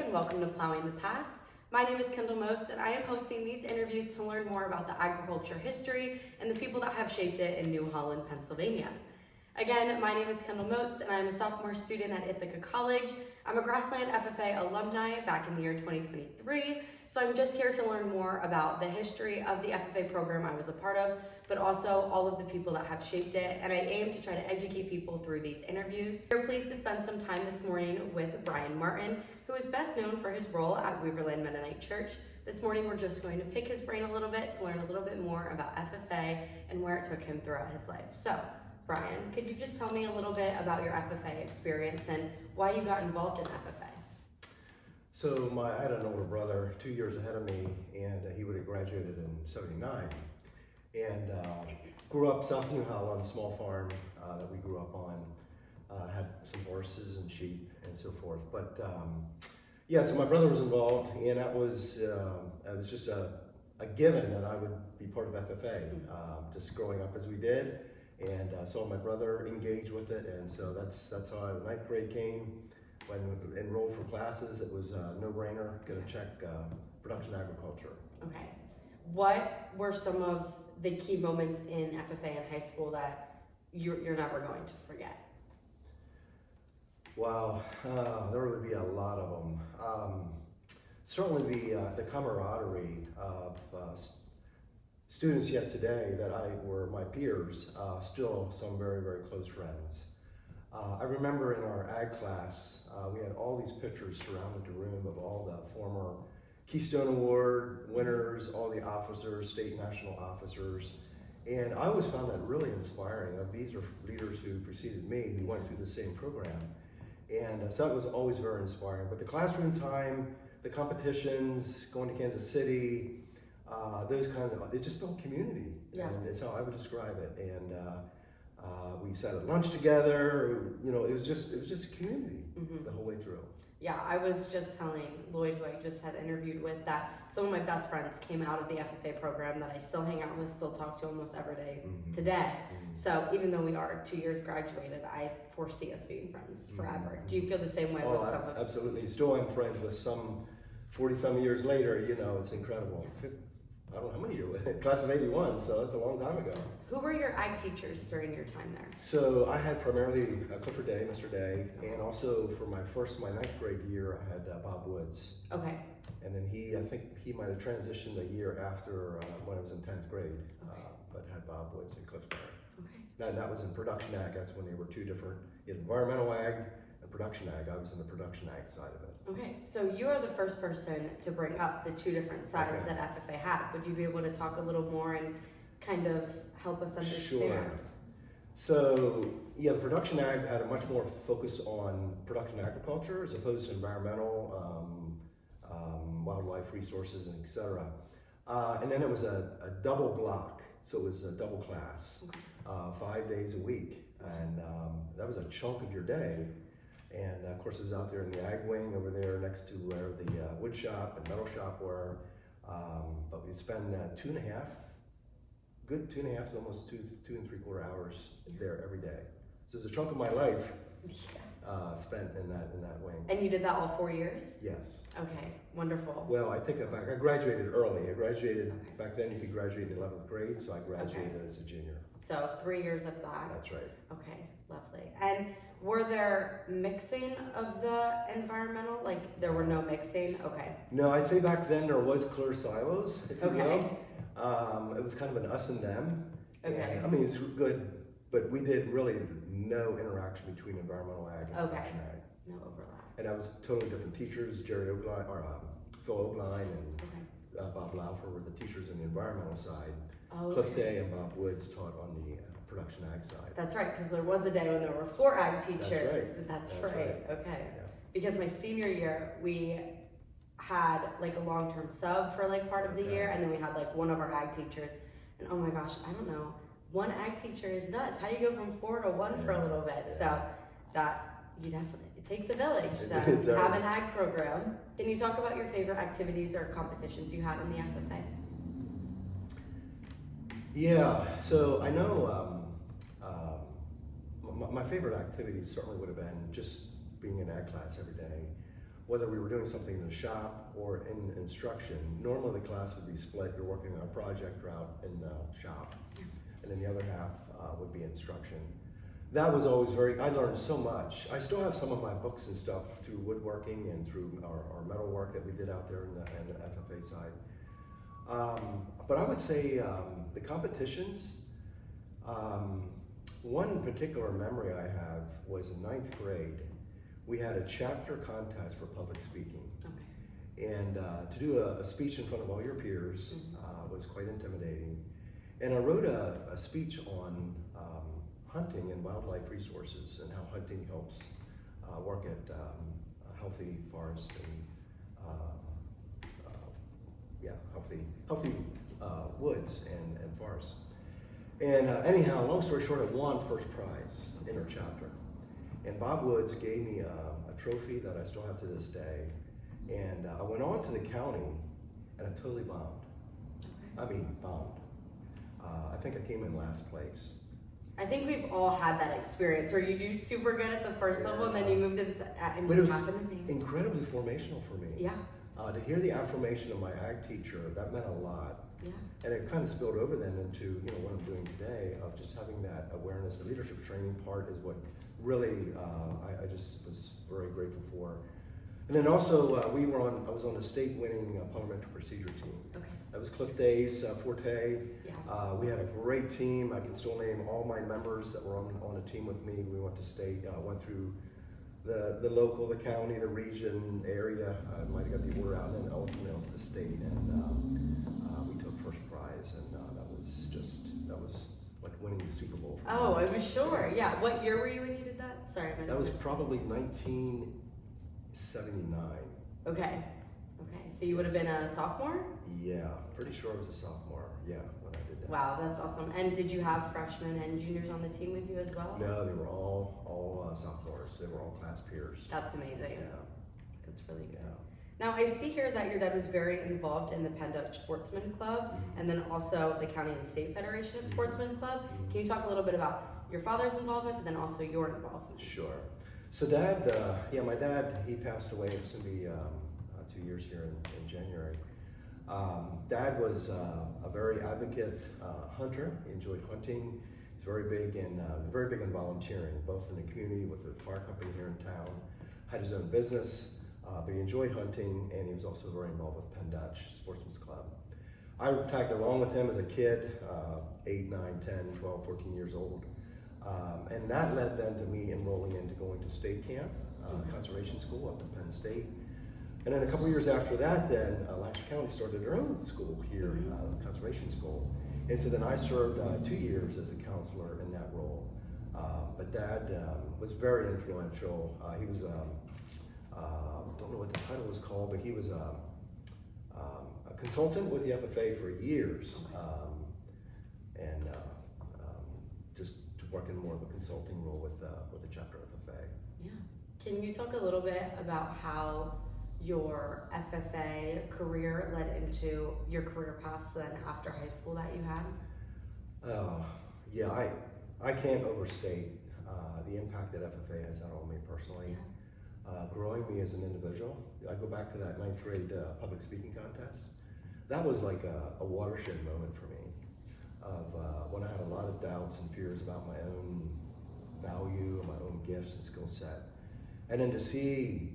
and welcome to Plowing the Past. My name is Kendall Motes and I am hosting these interviews to learn more about the agriculture history and the people that have shaped it in New Holland, Pennsylvania. Again, my name is Kendall Motes and I'm a sophomore student at Ithaca College. I'm a Grassland FFA alumni back in the year 2023, so I'm just here to learn more about the history of the FFA program I was a part of, but also all of the people that have shaped it, and I aim to try to educate people through these interviews. We're pleased to spend some time this morning with Brian Martin, who is best known for his role at Weaverland Mennonite Church. This morning we're just going to pick his brain a little bit to learn a little bit more about FFA and where it took him throughout his life. So, Brian, could you just tell me a little bit about your FFA experience and why you got involved in FFA? So I had an older brother 2 years ahead of me, and he would have graduated in '79. And grew up south of New Holland, small farm that we grew up on. Had some horses and sheep and so forth. But yeah, so my brother was involved, and it was just a given that I would be part of FFA, just growing up as we did. And saw my brother engage with it, and so that's how ninth grade came. When we enrolled for classes, it was a no-brainer, gonna check production agriculture. Okay. What were some of the key moments in FFA in high school that you're never going to forget? Wow, there would be a lot of them. Certainly the camaraderie of students yet today that were my peers, still some very, very close friends. I remember in our ag class, we had all these pictures surrounded the room of all the former Keystone Award winners, all the officers, state and national officers. And I always found that really inspiring. These are leaders who preceded me, who went through the same program. And so that was always very inspiring. But the classroom time, the competitions, going to Kansas City, those kinds of, it just built community. Yeah. And it's how I would describe it. And we sat at lunch together. You know, it was just a community the whole way through. Yeah, I was just telling Lloyd, who I just had interviewed with, that some of my best friends came out of the FFA program that I still hang out with, still talk to almost every day today. So even though we are 2 years graduated, I foresee us being friends forever. Do you feel the same way with some of them? Absolutely. Still am friends with some 40-some years later. You know, it's incredible. I don't know how many years, class of '81, so that's a long time ago. Who were your ag teachers during your time there? So I had primarily Clifford Day, Mr. Day, and also for my ninth grade year, I had Bob Woods. Okay. And then I think he might have transitioned a year after when I was in 10th grade, but had Bob Woods and Cliff Day. Okay. Now that was in production ag, that's when they were two different, you had environmental ag and production ag. I was in the production ag side of it. Okay, so you are the first person to bring up the two different sides that FFA had. Would you be able to talk a little more and kind of help us understand? Sure. So, yeah, the production ag had a much more focus on production agriculture as opposed to environmental, wildlife resources, and et cetera. And then it was a double block, so it was a double class, 5 days a week. And that was a chunk of your day. And of course, it was out there in the ag wing over there next to where the wood shop and metal shop were. But we spend 2.5 to almost 2 3/4 hours there every day. So it's a chunk of my life spent in that wing. And you did that all 4 years? Yes. Okay, wonderful. Well, I take that back. I graduated early. Back then you could graduate in 11th grade, so I graduated as a junior. So 3 years of that. That's right. Okay, lovely. And were there mixing of the environmental? Like there were no mixing? Okay. No, I'd say back then there was clear silos, if you Okay. will. It was kind of an us and them. Okay. And, I mean, it was good, but we did really no interaction between environmental ag and production ag. No overlap. And I was totally different teachers. Jared Ogline, or Phil Ogline and Bob Laufer were the teachers on the environmental side. Oh, Cliff Day and Bob Woods taught on the production ag side. That's right, because there was a day when there were 4 ag teachers. That's right. Okay. Yeah. Because my senior year, we had like a long-term sub for like part of the year, and then we had like one of our ag teachers. And oh my gosh, I don't know, one ag teacher is nuts. How do you go from 4 to 1 for a little bit? Yeah. So that it takes a village to have an ag program. Can you talk about your favorite activities or competitions you had in the FFA? Yeah, so I know my favorite activities certainly would have been just being in ag class every day. whether we were doing something in the shop or in instruction, normally the class would be split. You're working on a project route in the shop, and then the other half would be instruction. That was always I learned so much. I still have some of my books and stuff through woodworking and through our metal work that we did out there in the FFA side. But I would say the competitions, one particular memory I have was in ninth grade. We had a chapter contest for public speaking. Okay. And to do a speech in front of all your peers was quite intimidating. And I wrote a speech on hunting and wildlife resources and how hunting helps work at a healthy forest and healthy woods and forests. And anyhow, long story short, I won first prize in our chapter. And Bob Woods gave me a trophy that I still have to this day. And I went on to the county and I totally bombed. I mean, bombed. I think I came in last place. I think we've all had that experience where you do super good at the first level and then you moved into and but it was amazing. Incredibly formational for me. Yeah. To hear the affirmation of my ag teacher, that meant a lot. Yeah. And it kind of spilled over then into what I'm doing today of just having that awareness. The leadership training part is what really I just was very grateful for. And then also I was on the state-winning parliamentary procedure team. Okay. That was Cliff Day's forte. Yeah. We had a great team. I can still name all my members that were on the team with me. We went to state, went through the local, the county, the region, area. I might have got the order out, and then ultimately onto the state. And we took first prize, and that was like winning the Super Bowl. Oh, I was sure. Yeah. What year were you when you did that? Sorry, that was probably 1979. Okay. So you would have been a sophomore? Yeah, pretty sure I was a sophomore. Yeah, when I did that. Wow, that's awesome. And did you have freshmen and juniors on the team with you as well? No, they were all sophomores. They were all class peers. That's amazing. Yeah. That's really good. Yeah. Now I see here that your dad was very involved in the Penn Dutch Sportsman Club and then also the County and State Federation of Sportsman Club. Can you talk a little bit about your father's involvement and then also your involvement? Sure. So Dad, my dad, he passed away. It's going to be 2 years here in January. Dad was a very advocate hunter. He enjoyed hunting. He's very big in volunteering, both in the community with the fire company here in town. Had his own business, but he enjoyed hunting, and he was also very involved with Penn Dutch Sportsman's Club. I tagged along with him as a kid, 8, 9, 10, 12, 14 years old. And that led then to me enrolling into going to state camp, conservation school up in Penn State. And then a couple years after that, then Lancaster County started their own school here, conservation school. And so then I served 2 years as a counselor in that role. But Dad was very influential. He was, don't know what the title was called, but he was a consultant with the FFA for years. Just working more of a consulting role with the chapter FFA. Yeah. Can you talk a little bit about how your FFA career led into your career paths then after high school that you had? Yeah, I can't overstate the impact that FFA has had on me personally. Yeah. Growing me as an individual. I go back to that ninth grade public speaking contest. That was like a watershed moment for me of when I had a lot of doubts and fears about my own value, my own gifts and skill set. And then to see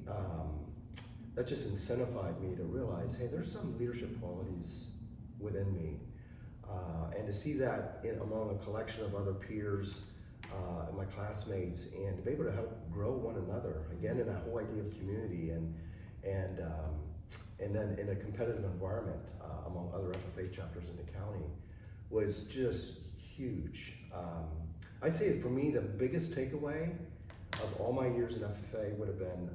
that just incentivized me to realize, hey, there's some leadership qualities within me. And to see that among a collection of other peers, my classmates, and to be able to help grow one another, again, in that whole idea of community and then in a competitive environment among other FFA chapters in the county was just huge. I'd say for me, the biggest takeaway of all my years in FFA would have been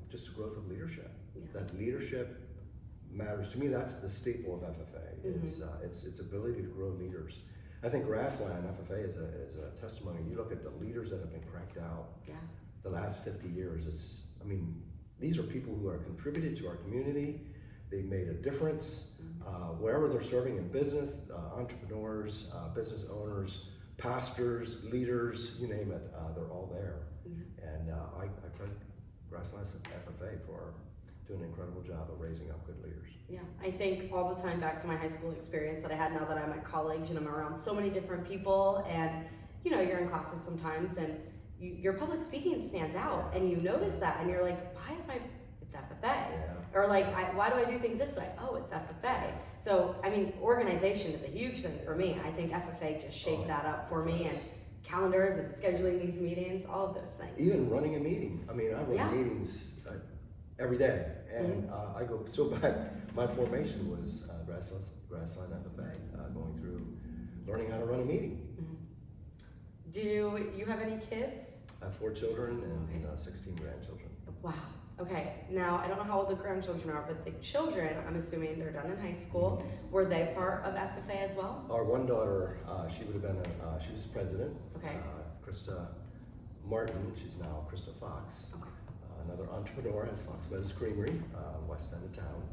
just the growth of leadership. Yeah. That leadership matters. To me, that's the staple of FFA, is its ability to grow leaders. I think Grassland FFA is a testimony. You look at the leaders that have been cranked out the last 50 years. These are people who are contributed to our community. They've made a difference wherever they're serving in business, entrepreneurs, business owners, pastors, leaders, you name it, they're all there. And I credit Grassland FFA do an incredible job of raising up good leaders. Yeah, I think all the time back to my high school experience that I had now that I'm at college and I'm around so many different people, and you know, you're in classes sometimes and your public speaking stands out and you notice that and you're like, why is it's FFA? Yeah. Or like, why do I do things this way? Oh, it's FFA. So, I mean, organization is a huge thing for me. I think FFA just shaped that up for me, and calendars and scheduling these meetings, all of those things. Even running a meeting. I mean, I run meetings every day, and I go so back. My formation was Grassland FFA, going through learning how to run a meeting. Do you have any kids? I have 4 children and 16 grandchildren. Wow. Okay. Now, I don't know how old the grandchildren are, but the children, I'm assuming they're done in high school. Were they part of FFA as well? Our one daughter, she would have been, she was president. Okay. Krista Martin, she's now Krista Fox. Okay. Another entrepreneur has Fox Meadows Creamery, west end of town.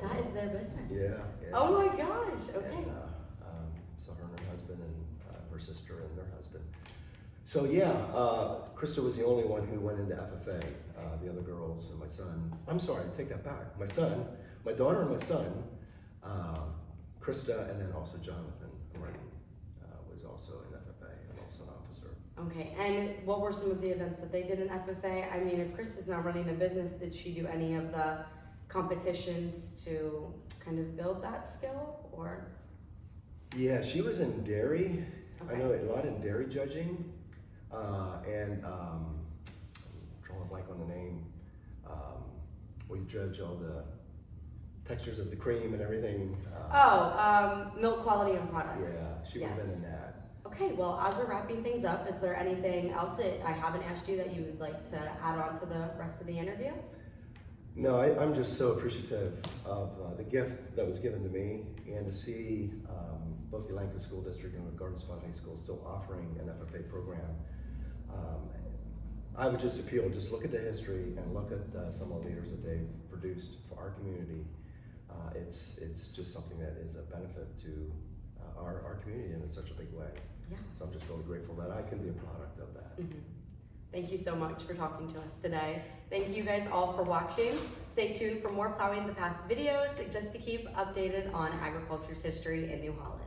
That is their business. Yeah. Oh my gosh. Okay. And, so her and her husband and her sister and their husband. So yeah, Krista was the only one who went into FFA. The other girls and my son. I'm sorry, take that back. My son, my daughter and my son, Krista, and then also Jonathan Martin was also in FFA and also an officer. Okay, and what were some of the events that they did in FFA? I mean, if Krista's now running a business, did she do any of the competitions to kind of build that skill, or? Yeah, she was in dairy. Okay. I know a lot in dairy judging, and I'm drawing a blank on the name. Where you judge all the textures of the cream and everything. Milk quality and products. Yeah, she would have been in that. Okay, well, as we're wrapping things up, is there anything else that I haven't asked you that you would like to add on to the rest of the interview? No, I'm just so appreciative of the gift that was given to me, and to see both the Lancaster School District and the Garden Spot High School still offering an FFA program. I would just appeal, just look at the history and look at some of the leaders that they've produced for our community. It's just something that is a benefit to our community in such a big way. Yeah. So I'm just really grateful that I can be a product of that. Mm-hmm. Thank you so much for talking to us today. Thank you guys all for watching. Stay tuned for more Plowing the Past videos just to keep updated on agriculture's history in New Holland.